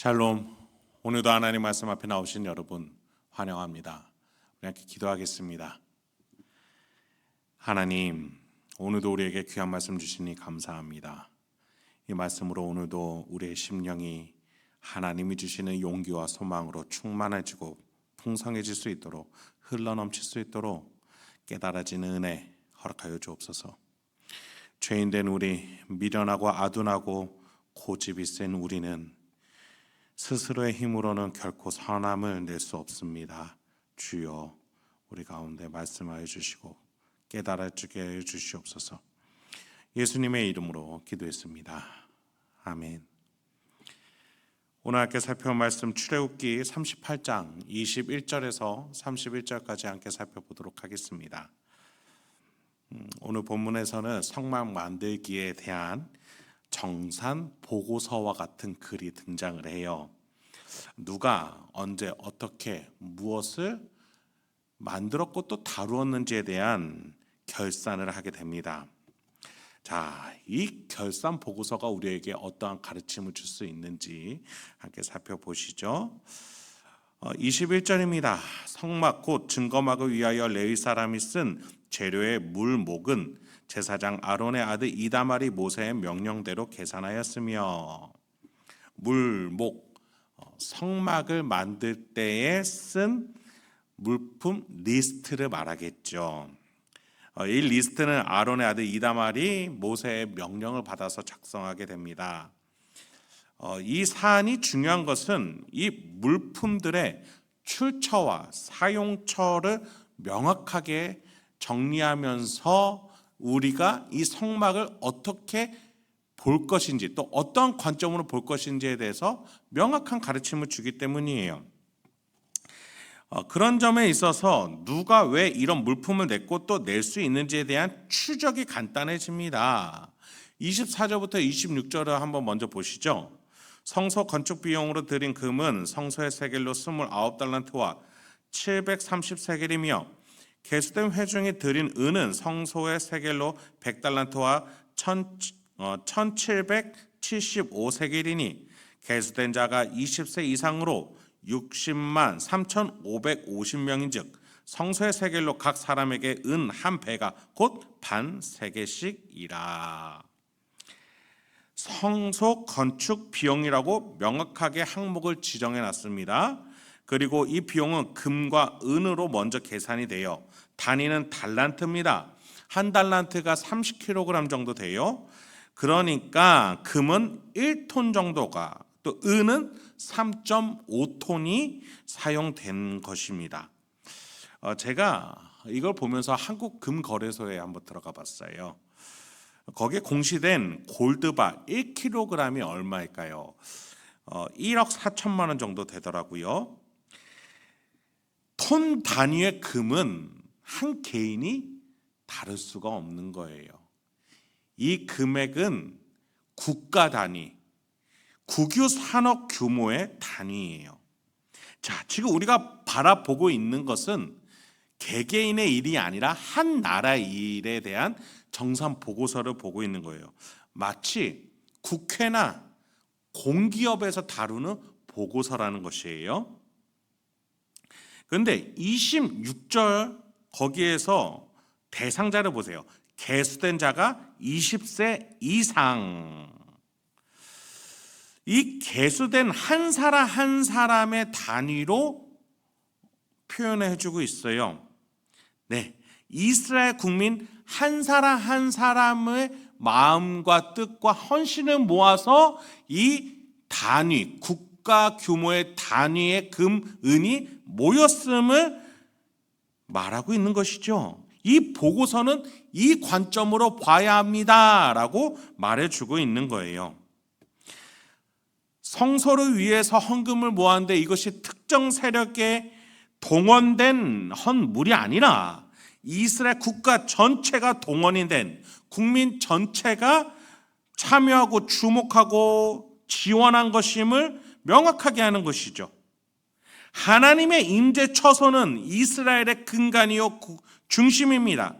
샬롬. 오늘도 하나님 말씀 앞에 나오신 여러분 환영합니다. 우리 함께 기도하겠습니다. 하나님, 오늘도 우리에게 귀한 말씀 주시니 감사합니다. 이 말씀으로 오늘도 우리의 심령이 하나님이 주시는 용기와 소망으로 충만해지고 풍성해질 수 있도록, 흘러넘칠 수 있도록 깨달아지는 은혜 허락하여 주옵소서. 죄인된 우리, 미련하고 아둔하고 고집이 센 우리는 스스로의 힘으로는 결코 선함을 낼 수 없습니다. 주여, 우리 가운데 말씀하여 주시고 깨달아지게 해 주시옵소서. 예수님의 이름으로 기도했습니다. 아멘. 오늘 함께 살펴볼 말씀 출애굽기 38장 21절에서 31절까지 함께 살펴보도록 하겠습니다. 오늘 본문에서는 성막 만들기에 대한 정산 보고서와 같은 글이 등장을 해요. 누가 언제 어떻게 무엇을 만들었고 또 다루었는지에 대한 결산을 하게 됩니다. 자, 이 결산 보고서가 우리에게 어떠한 가르침을 줄 수 있는지 함께 살펴보시죠. 21절입니다. 성막 곧 증거막을 위하여 레위 사람이 쓴 재료의 물목은 제사장 아론의 아들 이다말이 모세의 명령대로 계산하였으며, 물목, 성막을 만들 때에 쓴 물품 리스트를 말하겠죠. 이 리스트는 아론의 아들 이다말이 모세의 명령을 받아서 작성하게 됩니다. 이 사안이 중요한 것은 이 물품들의 출처와 사용처를 명확하게 정리하면서 우리가 이 성막을 어떻게 볼 것인지, 또 어떤 관점으로 볼 것인지에 대해서 명확한 가르침을 주기 때문이에요. 그런 점에 있어서 누가 왜 이런 물품을 냈고 또 낼 수 있는지에 대한 추적이 간단해집니다. 24절부터 26절을 한번 먼저 보시죠. 성소 건축 비용으로 들인 금은 성소의 세겔로 29달란트와 730세겔이며 계수된 회중이 들인 은은 성소의 세겔로 100달란트와 1775세겔이니 계수된 자가 20세 이상으로 60만 3,550명인즉 성소의 세겔로 각 사람에게 은 한 배가 곧 반 세겔씩이라. 성소 건축 비용이라고 명확하게 항목을 지정해 놨습니다. 그리고 이 비용은 금과 은으로 먼저 계산이 돼요. 단위는 달란트입니다. 한 달란트가 30kg 정도 돼요. 그러니까 금은 1톤 정도가, 또 은은 3.5톤이 사용된 것입니다. 제가 이걸 보면서 한국금거래소에 한번 들어가 봤어요. 거기에 공시된 골드바 1kg이 얼마일까요? 1억 4천만 원 정도 되더라고요. 톤 단위의 금은 한 개인이 다를 수가 없는 거예요. 이 금액은 국가 단위, 국유 산업 규모의 단위예요. 자, 지금 우리가 바라보고 있는 것은 개개인의 일이 아니라 한 나라의 일에 대한 정산 보고서를 보고 있는 거예요. 마치 국회나 공기업에서 다루는 보고서라는 것이에요. 그런데 26절 거기에서 대상자를 보세요. 계수된 자가 20세 이상. 이 계수된 한 사람 한 사람의 단위로 표현을 해주고 있어요. 네, 이스라엘 국민 한 사람 한 사람의 마음과 뜻과 헌신을 모아서 이 단위, 국가 규모의 단위의 금, 은이 모였음을 말하고 있는 것이죠. 이 보고서는 이 관점으로 봐야 합니다라고 말해주고 있는 거예요. 성소를 위해서 헌금을 모았는데 이것이 특정 세력에 동원된 헌물이 아니라 이스라엘 국가 전체가 동원이 된, 국민 전체가 참여하고 주목하고 지원한 것임을 명확하게 하는 것이죠. 하나님의 임재 처소는 이스라엘의 근간이요 중심입니다.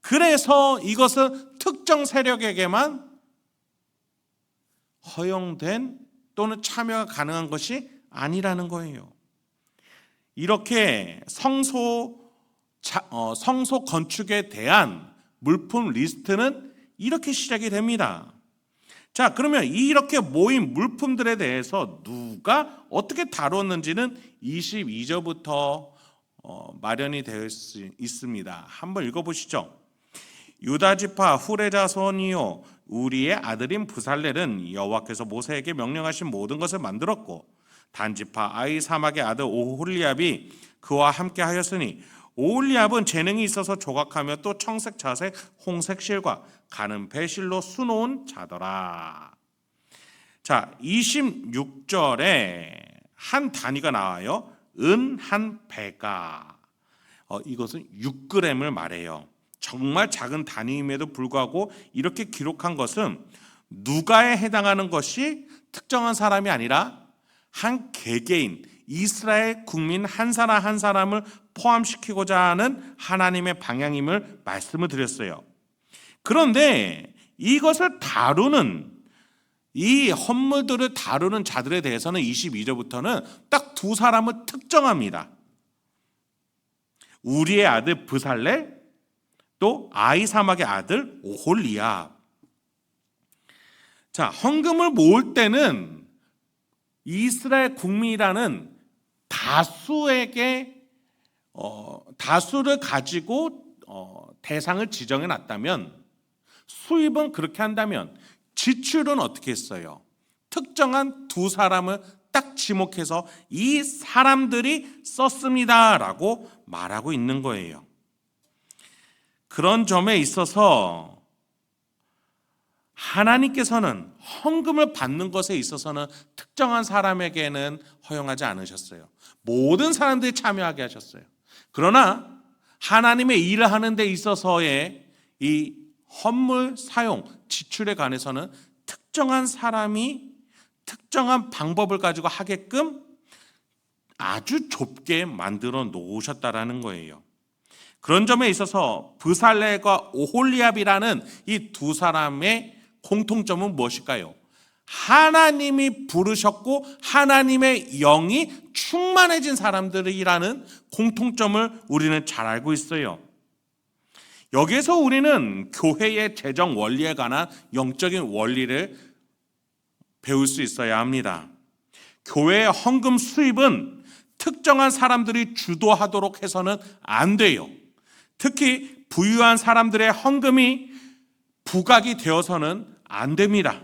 그래서 이것은 특정 세력에게만 허용된 또는 참여가 가능한 것이 아니라는 거예요. 이렇게 성소 건축에 대한 물품 리스트는 이렇게 시작이 됩니다. 자, 그러면 이렇게 모인 물품들에 대해서 누가 어떻게 다뤘는지는 22절부터 마련이 되어 있습니다. 한번 읽어보시죠. 유다지파 후레 자손이요 우리의 아들인 부살렐은 여호와께서 모세에게 명령하신 모든 것을 만들었고 단지파 아히사막의 아들 오홀리압이 그와 함께 하였으니 오홀리압은 재능이 있어서 조각하며 또 청색, 자색, 홍색 실과 가는 배실로 수놓은 자더라. 자, 26절에 한 단위가 나와요. 은 한 배가. 이것은 6g을 말해요. 정말 작은 단위임에도 불구하고 이렇게 기록한 것은 누가에 해당하는 것이 특정한 사람이 아니라 한 개개인 이스라엘 국민 한 사람 한 사람을 포함시키고자 하는 하나님의 방향임을 말씀을 드렸어요. 그런데 이것을 다루는 이 헌물들을 다루는 자들에 대해서는 22절부터는 딱 두 사람을 특정합니다. 우리의 아들 브살렐, 또 아히사막의 아들 오홀리압. 자, 헌금을 모을 때는 이스라엘 국민이라는 다수를 가지고 대상을 지정해 놨다면, 수입은 그렇게 한다면 지출은 어떻게 했어요? 특정한 두 사람을 딱 지목해서 이 사람들이 썼습니다라고 말하고 있는 거예요. 그런 점에 있어서 하나님께서는 헌금을 받는 것에 있어서는 특정한 사람에게는 허용하지 않으셨어요. 모든 사람들이 참여하게 하셨어요. 그러나 하나님의 일을 하는 데 있어서의 이 헌물 사용, 지출에 관해서는 특정한 사람이 특정한 방법을 가지고 하게끔 아주 좁게 만들어 놓으셨다라는 거예요. 그런 점에 있어서 브살렐과 오홀리압이라는 이 두 사람의 공통점은 무엇일까요? 하나님이 부르셨고 하나님의 영이 충만해진 사람들이라는 공통점을 우리는 잘 알고 있어요. 여기에서 우리는 교회의 재정 원리에 관한 영적인 원리를 배울 수 있어야 합니다. 교회의 헌금 수입은 특정한 사람들이 주도하도록 해서는 안 돼요. 특히 부유한 사람들의 헌금이 부각이 되어서는 안 됩니다.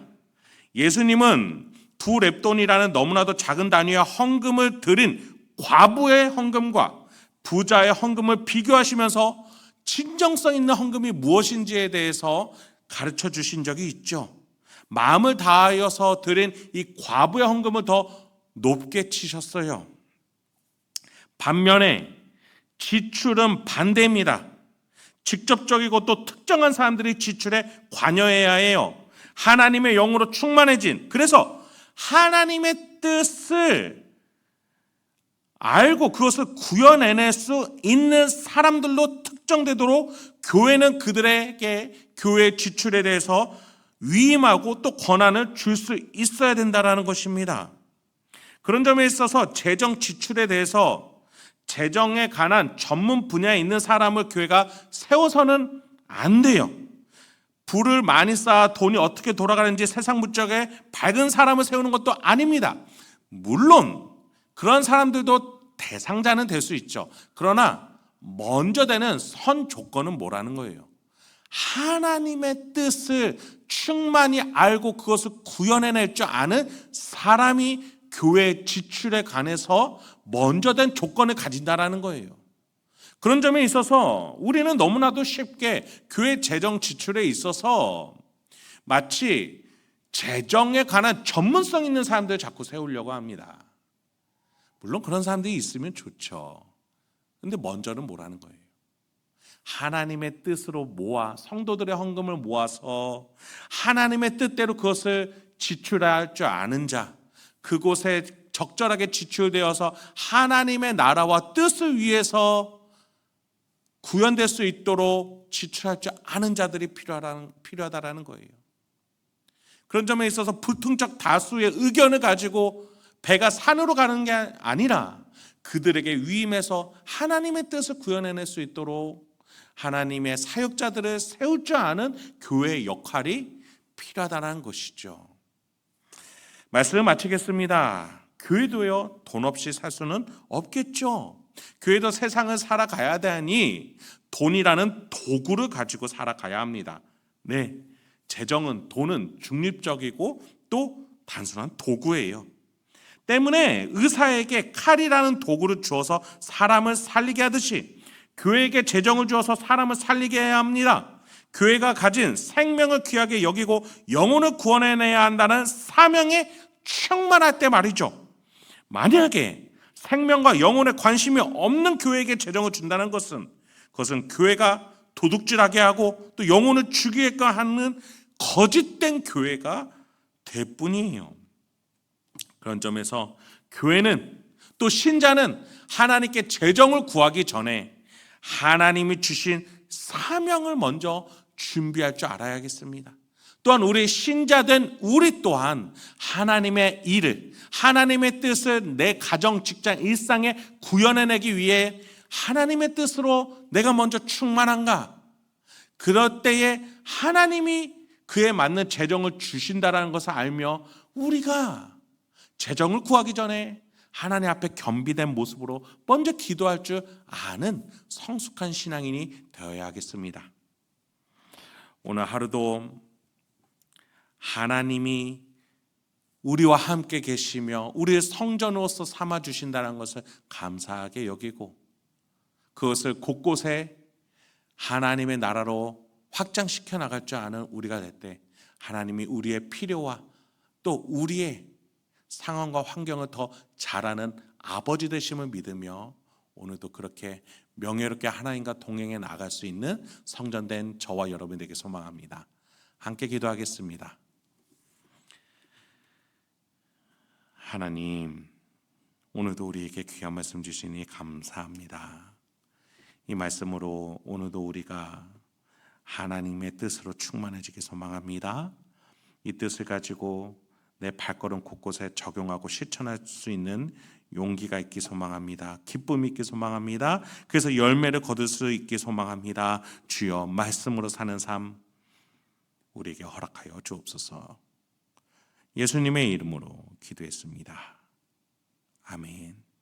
예수님은 두 렙돈이라는 너무나도 작은 단위의 헌금을 드린 과부의 헌금과 부자의 헌금을 비교하시면서 진정성 있는 헌금이 무엇인지에 대해서 가르쳐 주신 적이 있죠. 마음을 다하여서 드린 이 과부의 헌금을 더 높게 치셨어요. 반면에 지출은 반대입니다. 직접적이고 또 특정한 사람들이 지출에 관여해야 해요. 하나님의 영으로 충만해진, 그래서 하나님의 뜻을 알고 그것을 구현해낼 수 있는 사람들로 특정되도록 교회는 그들에게 교회 지출에 대해서 위임하고 또 권한을 줄 수 있어야 된다는 것입니다. 그런 점에 있어서 재정 지출에 대해서 재정에 관한 전문 분야에 있는 사람을 교회가 세워서는 안 돼요. 부를 많이 쌓아 돈이 어떻게 돌아가는지 세상 물정에 밝은 사람을 세우는 것도 아닙니다. 물론 그런 사람들도 대상자는 될 수 있죠. 그러나 먼저 되는 선 조건은 뭐라는 거예요? 하나님의 뜻을 충만히 알고 그것을 구현해낼 줄 아는 사람이 교회 지출에 관해서 먼저 된 조건을 가진다라는 거예요. 그런 점에 있어서 우리는 너무나도 쉽게 교회 재정 지출에 있어서 마치 재정에 관한 전문성 있는 사람들을 자꾸 세우려고 합니다. 물론 그런 사람들이 있으면 좋죠. 근데 먼저는 뭐라는 거예요? 하나님의 뜻으로 모아 성도들의 헌금을 모아서 하나님의 뜻대로 그것을 지출할 줄 아는 자, 그곳에 적절하게 지출되어서 하나님의 나라와 뜻을 위해서 구현될 수 있도록 지출할 줄 아는 자들이 필요하다라는 거예요. 그런 점에 있어서 불특정 다수의 의견을 가지고 배가 산으로 가는 게 아니라 그들에게 위임해서 하나님의 뜻을 구현해낼 수 있도록 하나님의 사역자들을 세울 줄 아는 교회의 역할이 필요하다는 것이죠. 말씀을 마치겠습니다. 교회도요, 돈 없이 살 수는 없겠죠. 교회도 세상을 살아가야 되니 돈이라는 도구를 가지고 살아가야 합니다. 네, 재정은, 돈은 중립적이고 또 단순한 도구예요. 때문에 의사에게 칼이라는 도구를 주어서 사람을 살리게 하듯이 교회에게 재정을 주어서 사람을 살리게 해야 합니다. 교회가 가진 생명을 귀하게 여기고 영혼을 구원해내야 한다는 사명에 충만할 때 말이죠. 만약에 생명과 영혼에 관심이 없는 교회에게 재정을 준다는 것은 그것은 교회가 도둑질하게 하고 또 영혼을 죽이게끔 하는 거짓된 교회가 될 뿐이에요. 그런 점에서 교회는 또 신자는 하나님께 재정을 구하기 전에 하나님이 주신 사명을 먼저 준비할 줄 알아야겠습니다. 또한 우리 신자된 우리 또한 하나님의 일을, 하나님의 뜻을 내 가정, 직장, 일상에 구현해내기 위해 하나님의 뜻으로 내가 먼저 충만한가? 그럴 때에 하나님이 그에 맞는 재정을 주신다는 것을 알며 우리가 재정을 구하기 전에 하나님 앞에 겸비된 모습으로 먼저 기도할 줄 아는 성숙한 신앙인이 되어야 하겠습니다. 오늘 하루도 하나님이 우리와 함께 계시며 우리의 성전으로서 삼아주신다는 것을 감사하게 여기고 그것을 곳곳에 하나님의 나라로 확장시켜 나갈 줄 아는 우리가 될 때 하나님이 우리의 필요와 또 우리의 상황과 환경을 더 잘 아는 아버지 되심을 믿으며 오늘도 그렇게 명예롭게 하나님과 동행해 나갈 수 있는 성전된 저와 여러분에게 소망합니다. 함께 기도하겠습니다. 하나님, 오늘도 우리에게 귀한 말씀 주시니 감사합니다. 이 말씀으로 오늘도 우리가 하나님의 뜻으로 충만해지기 소망합니다. 이 뜻을 가지고 내 발걸음 곳곳에 적용하고 실천할 수 있는 용기가 있기 소망합니다. 기쁨이 있기 소망합니다. 그래서 열매를 거둘 수 있기 소망합니다. 주여, 말씀으로 사는 삶 우리에게 허락하여 주옵소서. 예수님의 이름으로 기도했습니다. 아멘.